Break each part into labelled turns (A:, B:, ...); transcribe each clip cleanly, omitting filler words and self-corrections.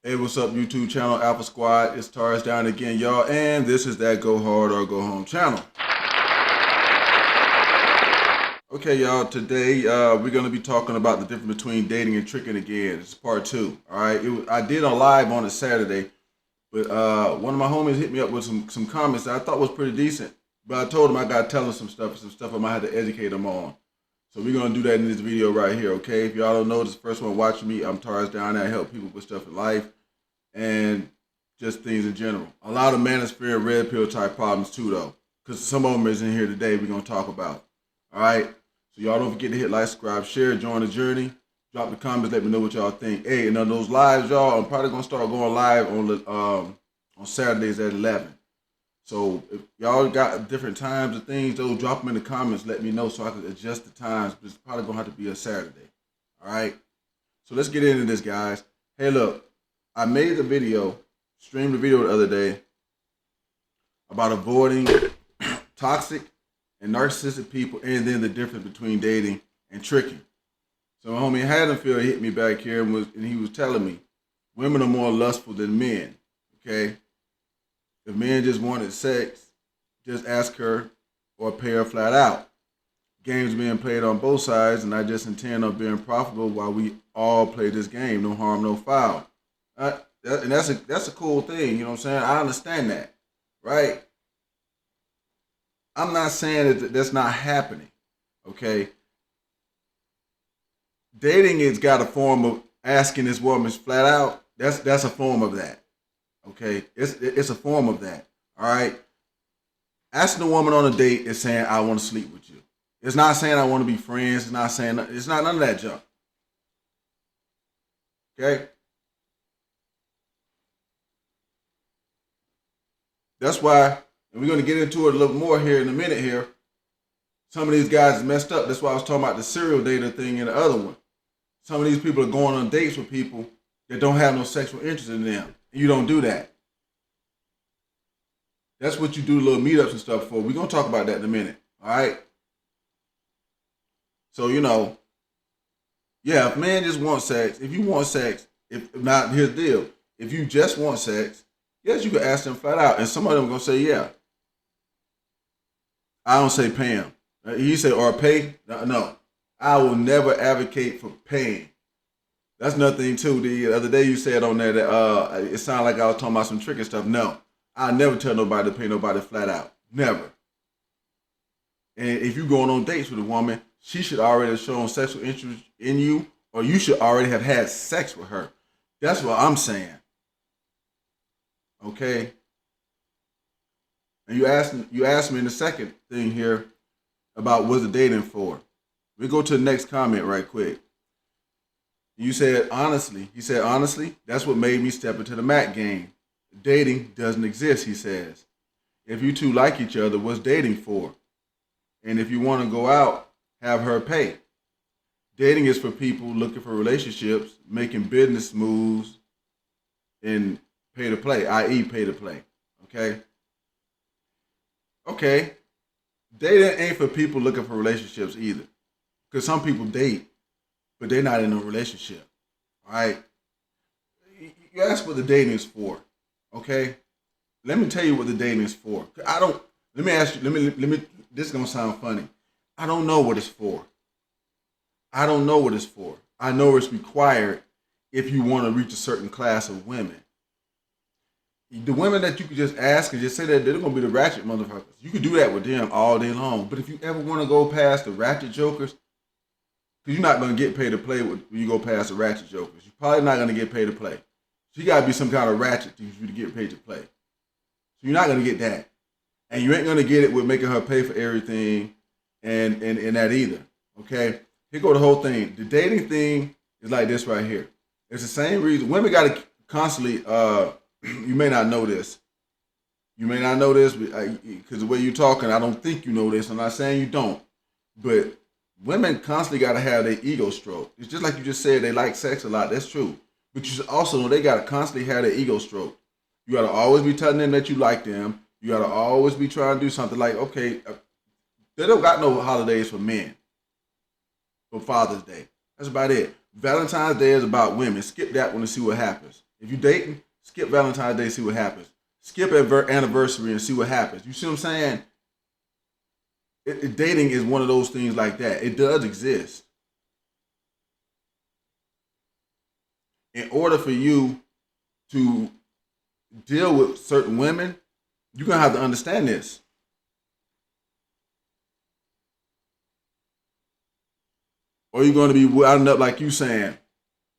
A: Hey, what's up, YouTube channel, Alpha Squad? It's Taurus down again, y'all, and this is that Go Hard or Go Home channel. Okay, y'all, today we're going to be talking about the difference between dating and tricking again. It's part 2, all right? I did a live on a Saturday, but one of my homies hit me up with some comments that I thought was pretty decent, but I told him I got to tell him some stuff I might have to educate him on. So we're going to do that in this video right here, okay? If y'all don't know, this is the first one watching me. I'm Taurus down there. I help people with stuff in life and just things in general. A lot of manosphere and red pill type problems too, though, because some of them is in here today we're going to talk about. All right? So y'all don't forget to hit like, subscribe, share, join the journey. Drop the comments, let me know what y'all think. Hey, and on those lives, y'all, I'm probably going to start going live on Saturdays at 11. So if y'all got different times and things, though, drop them in the comments. Let me know so I can adjust the times. But it's probably going to have to be a Saturday. All right? So let's get into this, guys. Hey, look. I made a video, streamed a video the other day about avoiding toxic and narcissistic people and then the difference between dating and tricking. So my homie Haddonfield hit me back here and he was telling me women are more lustful than men, okay? If men just wanted sex, just ask her or pay her flat out. Games being played on both sides, and I just intend on being profitable while we all play this game. No harm, no foul. And that's a cool thing, you know what I'm saying? I understand that, right? I'm not saying that that's not happening, okay? Dating has got a form of asking this woman flat out. That's a form of that, okay? It's a form of that, all right? Asking a woman on a date is saying, I want to sleep with you. It's not saying I want to be friends. It's not none of that junk, okay? That's why, and we're going to get into it a little more here in a minute here, some of these guys messed up. That's why I was talking about the serial dater thing in the other one. Some of these people are going on dates with people that don't have no sexual interest in them. And you don't do that. That's what you do little meetups and stuff for. We're going to talk about that in a minute. All right? So, you know, yeah, if man just wants sex, if you want sex, if not, here's the deal. If you just want sex, yes, you can ask them flat out, and some of them are going to say, yeah. I don't say pay them. You say, or pay? No. I will never advocate for paying. That's another thing, too. The other day you said on there that it sounded like I was talking about some tricky stuff. No. I'll never tell nobody to pay nobody flat out. Never. And if you're going on dates with a woman, she should already have shown sexual interest in you, or you should already have had sex with her. That's what I'm saying. Okay. And you asked me in the second thing here about what's the dating for. We go to the next comment right quick. You said honestly. He said honestly, that's what made me step into the Mac game. Dating doesn't exist, he says. If you two like each other, what's dating for? And if you want to go out, have her pay. Dating is for people looking for relationships, making business moves, and pay to play, i.e. pay to play, okay? Okay, dating ain't for people looking for relationships either. Because some people date, but they're not in a relationship, all right? You ask what the dating is for, okay? Let me tell you what the dating is for. Let me ask you, this is going to sound funny. I don't know what it's for. I don't know what it's for. I know it's required if you want to reach a certain class of women. The women that you could just ask and just say that they're going to be the ratchet motherfuckers. You could do that with them all day long. But if you ever want to go past the ratchet jokers, because you're not going to get paid to play when you go past the ratchet jokers. You're probably not going to get paid to play. So you got to be some kind of ratchet for you to get paid to play. So you're not going to get that. And you ain't going to get it with making her pay for everything and that either. Okay? Here go the whole thing. The dating thing is like this right here. It's the same reason. Women got to constantly... you may not know this. You may not know this because the way you're talking, I don't think you know this. I'm not saying you don't. But women constantly got to have their ego stroke. It's just like you just said, they like sex a lot. That's true. But you should also know they got to constantly have their ego stroke. You got to always be telling them that you like them. You got to always be trying to do something like, okay, they don't got no holidays for men. For Father's Day. That's about it. Valentine's Day is about women. Skip that one and see what happens. If you dating, skip Valentine's Day, see what happens. Skip anniversary and see what happens. You see what I'm saying? Dating is one of those things like that. It does exist. In order for you to deal with certain women, you're gonna have to understand this. Or you're gonna be winding up like you saying,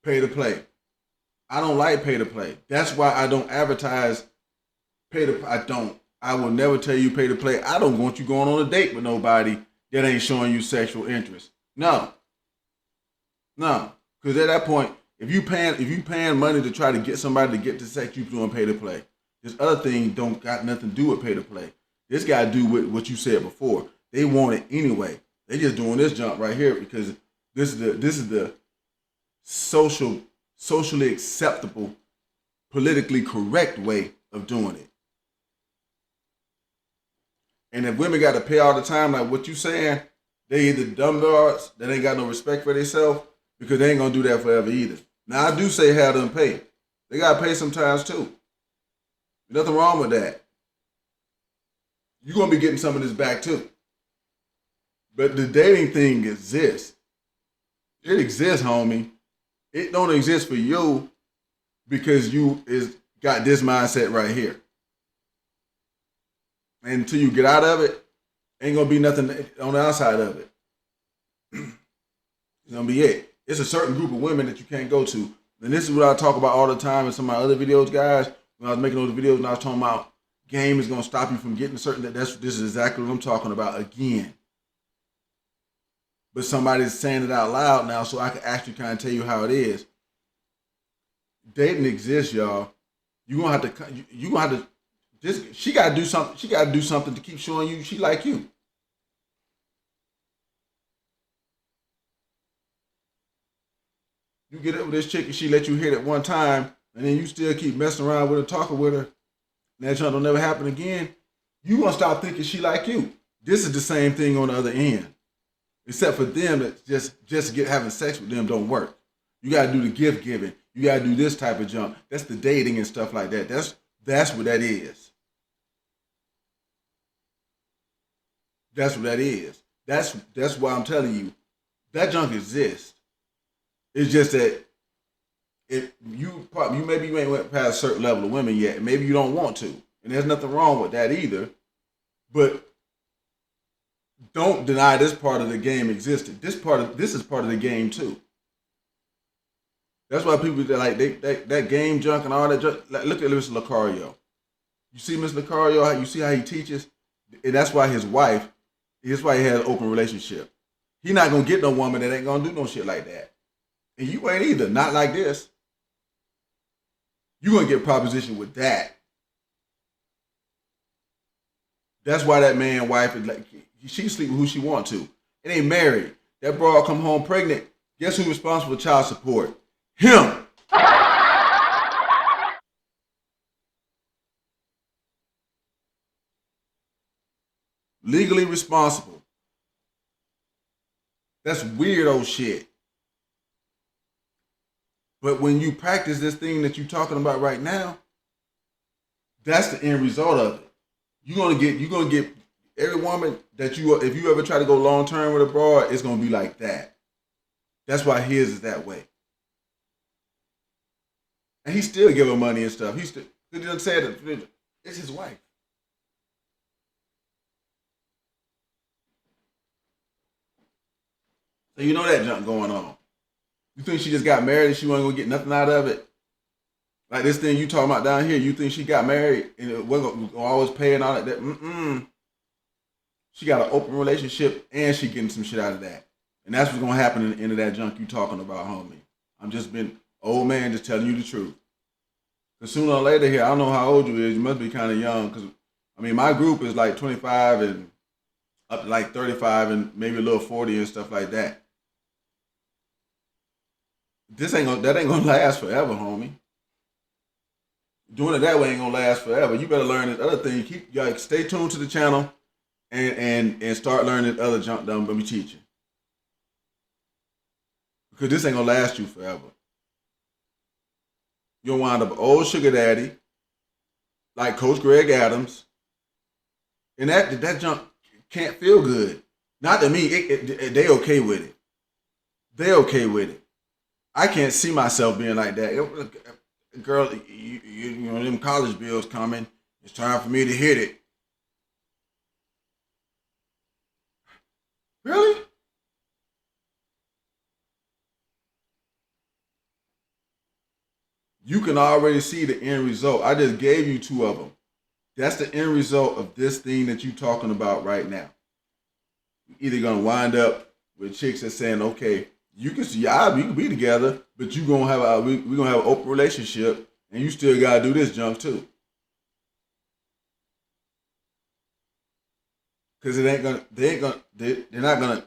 A: pay to play. I don't like pay to play. That's why I don't advertise pay to. I don't. I will never tell you pay to play. I don't want you going on a date with nobody that ain't showing you sexual interest. No, no. Because at that point, if you paying money to try to get somebody to get to sex, you doing pay to play. This other thing don't got nothing to do with pay to play. This got to do with what you said before. They want it anyway. They just doing this jump right here because this is the social socially acceptable, politically correct way of doing it. And if women got to pay all the time, like what you saying, they either dumb darts that ain't got no respect for themselves because they ain't gonna do that forever either. Now I do say have them pay. They gotta pay sometimes too. Nothing wrong with that. You're gonna be getting some of this back too. But the dating thing exists. It exists, homie. It don't exist for you because you is got this mindset right here. And until you get out of it, ain't gonna be nothing on the outside of it. It's gonna be it. It's a certain group of women that you can't go to. And this is what I talk about all the time in some of my other videos, guys. When I was making those videos and I was talking about game is gonna stop you from getting certain this is exactly what I'm talking about again. But somebody's saying it out loud now, so I can actually kind of tell you how it is. Dating exists, y'all. You gonna have to. You gonna have to. She gotta do something. She gotta do something to keep showing you she like you. You get up with this chick and she let you hit it one time, and then you still keep messing around with her, talking with her, and that shit don't never happen again. You gonna start thinking she like you. This is the same thing on the other end. Except for them, that just get having sex with them don't work. You gotta do the gift giving. You gotta do this type of jump. That's the dating and stuff like that. That's what that is. That's what that is. That's why I'm telling you that junk exists. It's just that if you maybe you ain't went past a certain level of women yet. Maybe you don't want to, and there's nothing wrong with that either. But don't deny this part of the game existed. This is part of the game too. That's why people that like that game junk and all that junk. Like, look at Mr. Lucario. You see Mr. Lucario, you see how he teaches, and that's why his wife. That's why he had an open relationship. He not gonna get no woman that ain't gonna do no shit like that, and you ain't either. Not like this. You gonna get proposition with that. That's why that man wife is like she can sleep with who she want to. It ain't married. That broad come home pregnant. Guess who's responsible for child support? Him. Legally responsible. That's weirdo shit. But when you practice this thing that you're talking about right now, that's the end result of it. You're gonna get every woman that if you ever try to go long term with a broad, it's gonna be like that. That's why his is that way. And he still give her money and stuff. He doesn't say it. It's his wife. So you know that junk going on. You think she just got married and she wasn't gonna get nothing out of it? Like this thing you talking about down here, you think she got married and it wasn't gonna always pay and all that? Mm-mm. She got an open relationship and she getting some shit out of that. And that's what's gonna happen in the end of that junk you talking about, homie. I'm just been old man just telling you the truth. Cause sooner or later here, I don't know how old you is. You must be kind of young. Cause I mean, my group is like 25 and up to like 35 and maybe a little 40 and stuff like that. That ain't gonna last forever, homie. Doing it that way ain't gonna last forever. You better learn this other thing. Stay tuned to the channel and start learning this other junk that I'm gonna be teaching. Because this ain't gonna last you forever. You'll wind up old sugar daddy, like Coach Greg Adams, and that junk can't feel good. Not to me. They okay with it. They okay with it. I can't see myself being like that. Girl, you know them college bills coming. It's time for me to hit it. Really? You can already see the end result. I just gave you two of them. That's the end result of this thing that you're talking about right now. You're either gonna wind up with chicks that saying, "Okay, you can see, we can be together, but you gonna have we gonna have an open relationship, and you still gotta do this junk too." Because it ain't gonna, they ain't gonna, they're not gonna,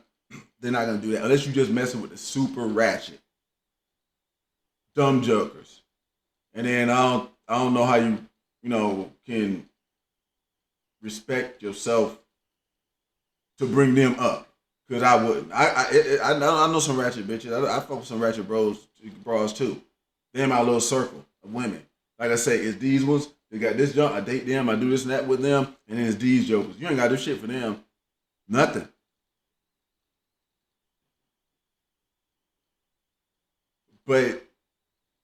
A: they're not gonna do that unless you just messing with the super ratchet, dumb jokers. And then I don't know how can respect yourself to bring them up. Cause I wouldn't. I know some ratchet bitches. I fuck with some ratchet bras too. They're in my little circle of women. Like I say, it's these ones. They got this junk. I date them. I do this and that with them. And then it's these jokers. You ain't got to do shit for them. Nothing. But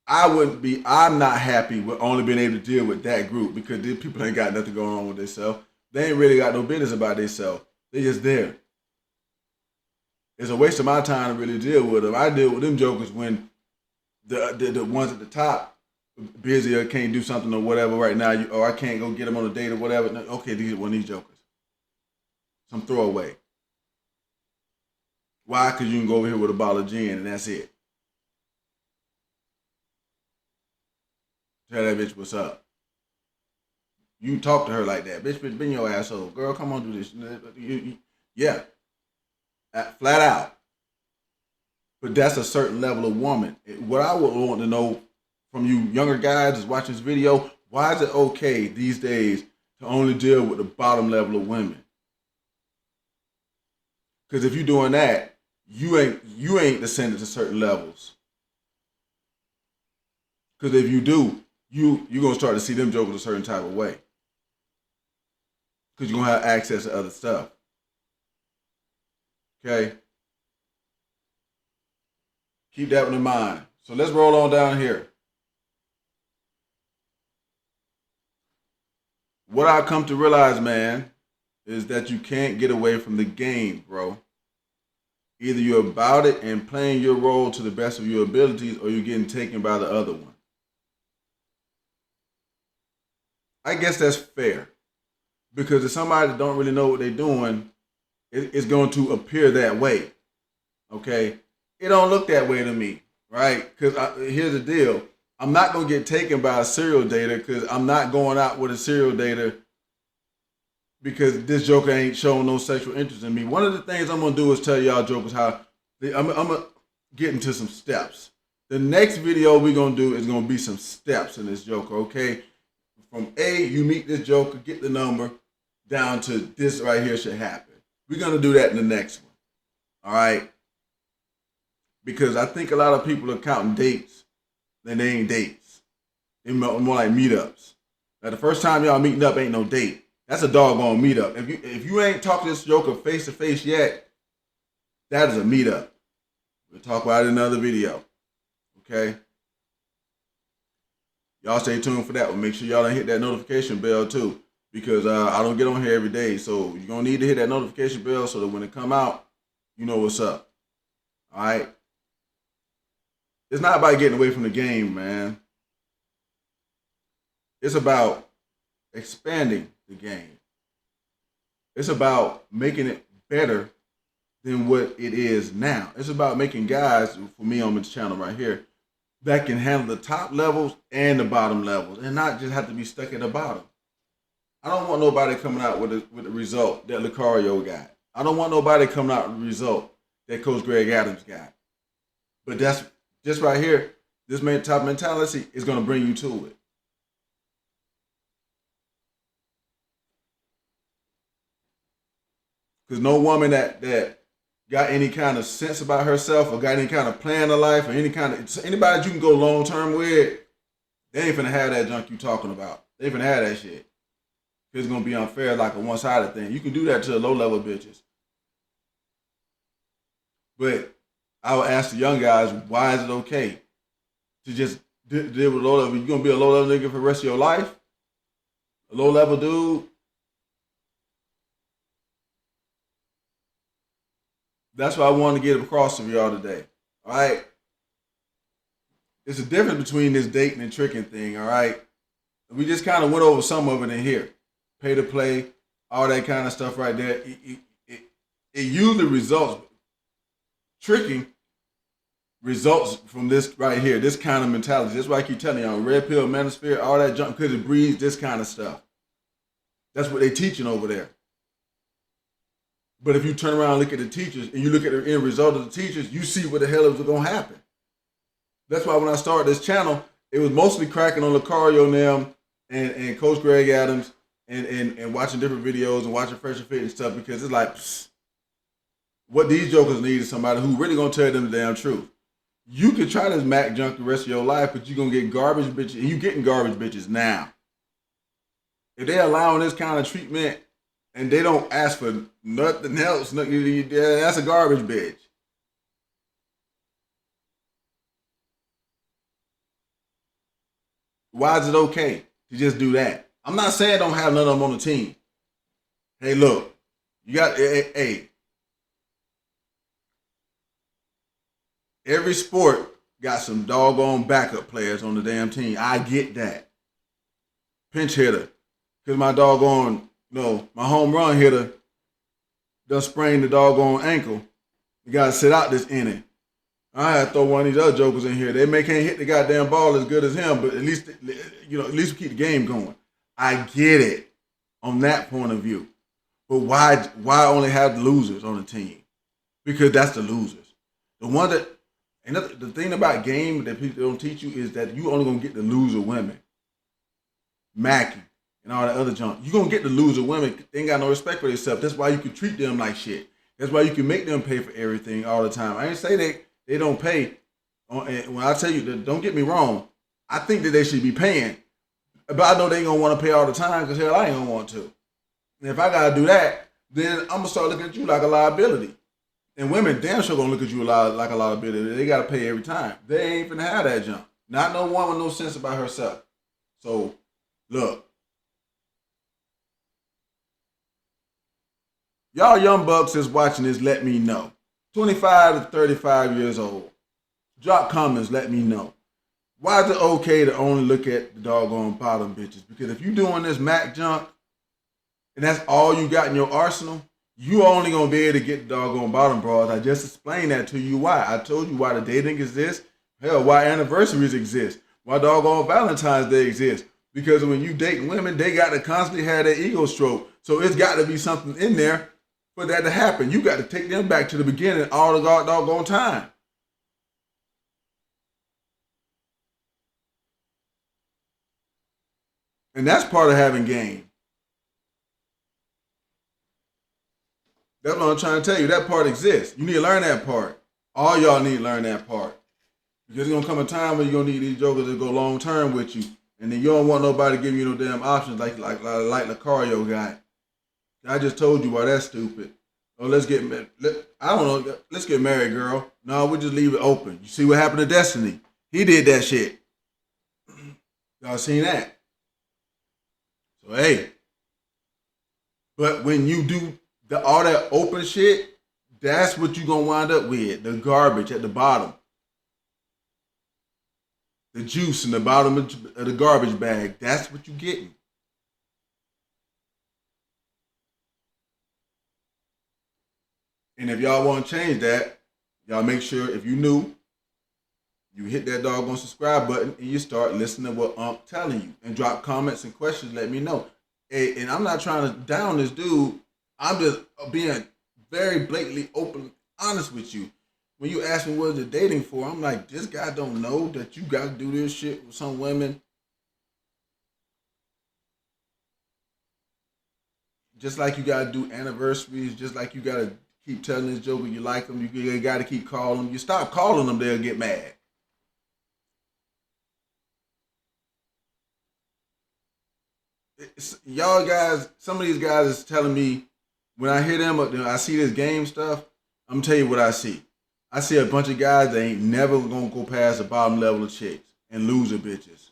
A: I wouldn't be. I'm not happy with only being able to deal with that group because these people ain't got nothing going on with themselves. They ain't really got no business about themselves. They just there. It's a waste of my time to really deal with them. I deal with them jokers when the ones at the top busy or can't do something or whatever right now. Or I can't go get them on a date or whatever. No, okay, these are one of these jokers. Some throwaway. Why? Because you can go over here with a bottle of gin and that's it. Tell that bitch what's up. You talk to her like that, bitch. Bend your asshole, girl. Come on, do this. Yeah, flat out. But that's a certain level of woman. What I would want to know from you younger guys that's watching this video, why is it okay these days to only deal with the bottom level of women? Because if you're doing that, you ain't descended to certain levels. Because if you do, you're gonna start to see them jokers a certain type of way. Because you're gonna have access to other stuff. Okay? Keep that in mind. So let's roll on down here. What I come to realize, man, is that you can't get away from the game, bro. Either you're about it and playing your role to the best of your abilities, or you're getting taken by the other one. I guess that's fair. Because if somebody that don't really know what they're doing, it's going to appear that way. Okay? It don't look that way to me, right? Because here's the deal. I'm not going to get taken by a serial dater because I'm not going out with a serial dater because this joker ain't showing no sexual interest in me. One of the things I'm going to do is tell y'all jokers how I'm going to get into some steps. The next video we're going to do is going to be some steps in this joker, okay? From A, you meet this joker, get the number, down to this right here should happen. We're going to do that in the next one, all right? Because I think a lot of people are counting dates, and they ain't dates. They're more like meetups. Now, the first time y'all meeting up ain't no date. That's a doggone meetup. If you ain't talked to this joker face to face yet, that is a meetup. We'll talk about it in another video. Okay? Y'all stay tuned for that one. Make sure y'all hit that notification bell too. Because I don't get on here every day. So you're going to need to hit that notification bell so that when it come out, you know what's up. All right? It's not about getting away from the game, man. It's about expanding the game. It's about making it better than what it is now. It's about making guys, for me on this channel right here, that can handle the top levels and the bottom levels and not just have to be stuck at the bottom. I don't want nobody coming out with a result that Lucario got. I don't want nobody coming out with a result that Coach Greg Adams got. But that's just right here, this top mentality is going to bring you to it. Because no woman that got any kind of sense about herself or got any kind of plan in life or any kind of anybody that you can go long term with, They ain't finna have that junk you talking about. They finna have that shit. It's gonna be unfair, like a one-sided thing. You can do that to the low-level bitches, but I would ask the young guys, why is it okay to just deal with low level? You gonna be a low level nigga for the rest of your life? A low level dude? That's what I wanted to get across to y'all today. All right. There's a difference between this dating and tricking thing. All right. We just kind of went over some of it in here. Pay to play, all that kind of stuff right there. It usually results, tricking results from this right here, this kind of mentality. That's why I keep telling y'all, red pill, manosphere, all that junk, because it breeds this kind of stuff. That's what they're teaching over there. But if you turn around and look at the teachers and you look at the end result of the teachers, you see what the hell is going to happen. That's why when I started this channel, it was mostly cracking on Lucario and them and Coach Greg Adams and watching different videos and watching Fresh and Fit and stuff, because it's like, psst, what these jokers need is somebody who really going to tell them the damn truth. You can try this Mac junk the rest of your life, but you're going to get garbage bitches, and you getting garbage bitches now. If they're allowing this kind of treatment and they don't ask for nothing else, that's a garbage bitch. Why is it okay to just do that? I'm not saying don't have none of them on the team. Hey, look, you got, hey, every sport got some doggone backup players on the damn team. I get that. Pinch hitter. Because my doggone, my home run hitter done sprained the doggone ankle. You got to sit out this inning. I had to throw one of these other jokers in here. They can't hit the goddamn ball as good as him, but at least we keep the game going. I get it on that point of view. But why only have the losers on the team? Because that's the losers. The one that, and the thing about game that people don't teach you is that you only gonna get the loser women. Mackie and all that other junk. You're gonna get the loser women. They ain't got no respect for themselves. That's why you can treat them like shit. That's why you can make them pay for everything all the time. I ain't say they don't pay. When I tell you, don't get me wrong, I think that they should be paying. But I know they ain't gonna want to pay all the time, because hell, I ain't gonna want to. And if I gotta do that, then I'm gonna start looking at you like a liability. And women damn sure gonna look at you like a liability. They gotta pay every time. They ain't finna have that junk. Not no woman, no sense about herself. So look, y'all young bucks that's watching this, let me know. 25 to 35 years old. Drop comments, let me know. Why is it okay to only look at the doggone bottom bitches? Because if you doing this Mac junk, and that's all you got in your arsenal, you only gonna be able to get the doggone bottom broads. I just explained that to you why. I told you why the dating exists. Hell, why anniversaries exist. Why doggone Valentine's Day exists. Because when you date women, they got to constantly have their ego stroke. So it's got to be something in there for that to happen. You got to take them back to the beginning all the doggone time. And that's part of having game. That's what I'm trying to tell you. That part exists. You need to learn that part. All y'all need to learn that part. Because there's going to come a time when you're going to need these jokers to go long term with you. And then you don't want nobody giving you no damn options like Lucario got. I just told you why that's stupid. Oh, let's get married. I don't know. Let's get married, girl. No, we just leave it open. You see what happened to Destiny? He did that shit. Y'all seen that? So hey, but when you do all that open shit, that's what you gonna wind up with. The garbage at the bottom. The juice in the bottom of the garbage bag. That's what you getting. And if y'all want to change that, y'all make sure, if you new, you hit that doggone subscribe button and you start listening to what I'm telling you. And drop comments and questions, let me know. And I'm not trying to down this dude. I'm just being very blatantly open, honest with you. When you ask me what is it dating for, I'm like, this guy don't know that you got to do this shit with some women. Just like you got to do anniversaries, just like you got to keep telling this joker you like them, you got to keep calling them. You stop calling them, they'll get mad. Y'all guys, some of these guys is telling me when I hear them, I see this game stuff. I'm tell you what I see. I see a bunch of guys that ain't never gonna go past the bottom level of chicks and loser bitches,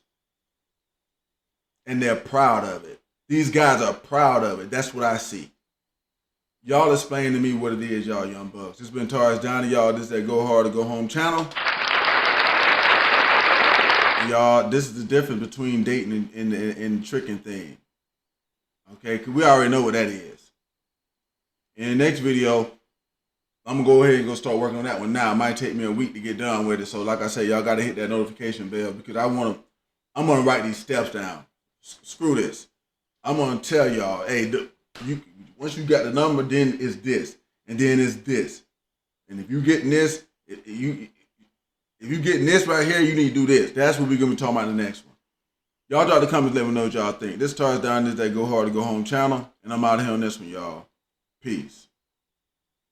A: and they're proud of it. These guys are proud of it. That's what I see. Y'all explain to me what it is, y'all young bucks. It's been Taurus Donnie, y'all. This is that Go Hard or Go Home channel. And y'all, this is the difference between dating and tricking thing. Okay, because we already know what that is. In the next video, I'm gonna go ahead and go start working on that one now. It might take me a week to get done with it. So like I said, y'all gotta hit that notification bell because I'm gonna write these steps down. Screw this. I'm gonna tell y'all, hey, once you got the number, then it's this, and then it's this. And if you getting this, if you getting this right here, you need to do this. That's what we're gonna be talking about in the next one. Y'all drop the comments, let me know what y'all think. This Taurus Down, this that Go Hard or Go Home channel, and I'm out of here on this one, y'all. Peace.